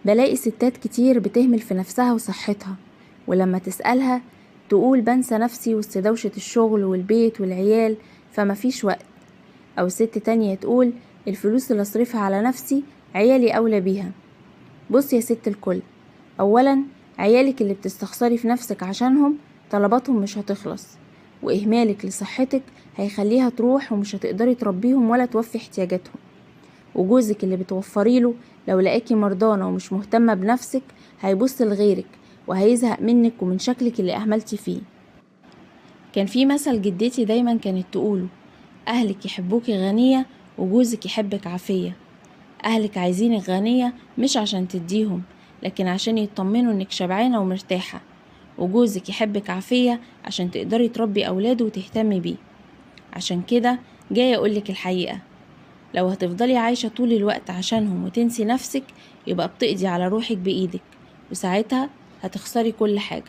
بلاقي ستات كتير بتهمل في نفسها وصحتها، ولما تسألها تقول بنسى نفسي وسط دوشة الشغل والبيت والعيال فمفيش وقت. أو ست تانية تقول الفلوس اللي أصرفها على نفسي عيالي أولى بيها. بص يا ست الكل، أولا عيالك اللي بتستخسري في نفسك عشانهم طلباتهم مش هتخلص، وإهمالك لصحتك هيخليها تروح ومش هتقدري تربيهم ولا توفي احتياجاتهم. وجوزك اللي بتوفريله لو لقاكي مرضانة ومش مهتمة بنفسك هيبص لغيرك وهيزهق منك ومن شكلك اللي أهملتي فيه. كان في مثل جدتي دايما كانت تقوله: أهلك يحبوكي غنية وجوزك يحبك عافية. أهلك عايزينك غنية مش عشان تديهم، لكن عشان يطمنوا انك شبعانة ومرتاحة. وجوزك يحبك عافية عشان تقدري تربي أولاده وتهتمي بيه. عشان كده جاية أقولك الحقيقة، لو هتفضلي عايشة طول الوقت عشانهم وتنسي نفسك يبقى بتقضي على روحك بإيدك، وساعتها هتخسري كل حاجة.